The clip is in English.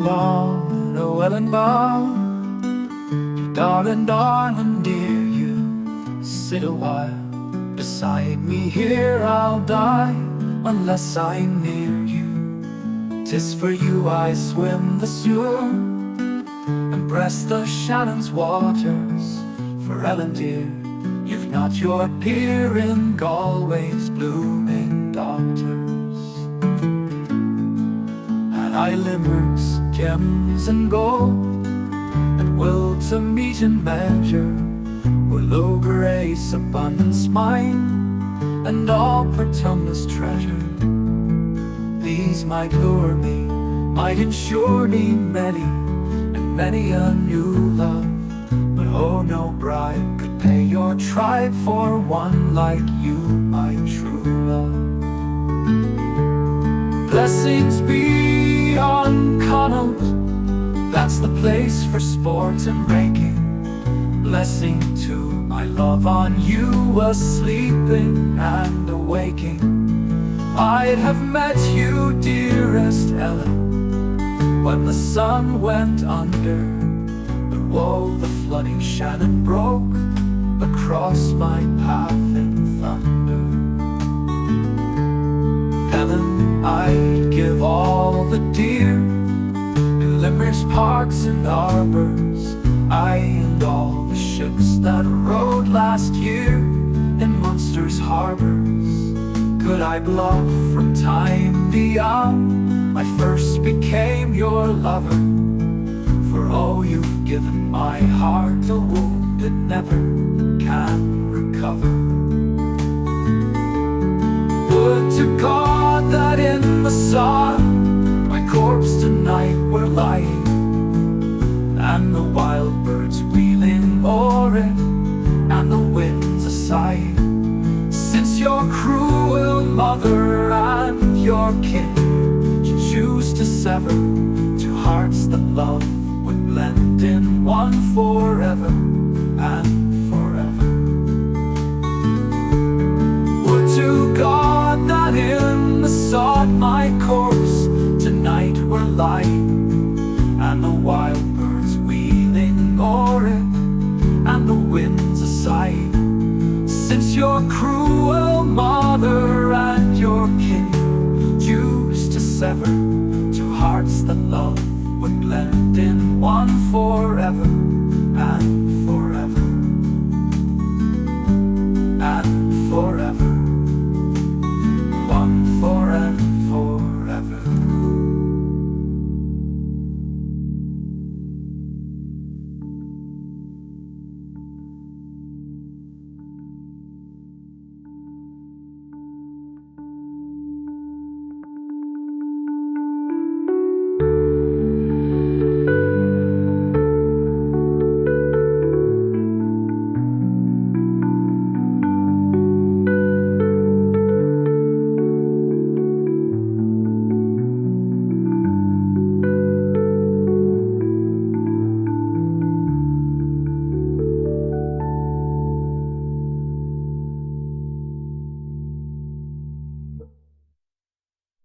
Bawn, oh Ellen Bawn, darling, darling, dear, you sit a while beside me here. I'll die unless I'm near you. 'Tis for you I swim the Suir and breast the Shannon's waters. For Ellen, dear, you've not your peer in Galway's blooming daughters. And I Limerick's gems and gold, and will to meet and measure, willow grace, abundance mine, and all Portumna's treasure. These might lure me, might ensure me many and many a new love, but oh, no bribe could pay your tribe for one like you, my true love. Blessings be on Connaught, that's the place for sport and raking. Blessing to my love on you, asleeping and awaking. I'd have met you, dearest Ellen, when the sun went under, but woe, the flooding Shannon broke across my path in thunder. Ellen, I'd give all the deer in Limerick's parks and arbors, aye, and all the ships that rode last year in Munster's harbors. Could I bluff from time beyond, I first became your lover. For oh, you've given my heart a wound it never can recover. Would to God that in the sod my corpse tonight were lying, and the wild birds wheeling o'er it, and the winds a-sighing. Since your cruel mother and your kin choose to sever two hearts that love would blend in one forever and forever. Would to God that in the sod my corpse tonight were lying, and the wild birds wheeling o'er it, and the winds a-sighing. Since your cruel mother and your kin choose to sever two hearts that love would blend in one forever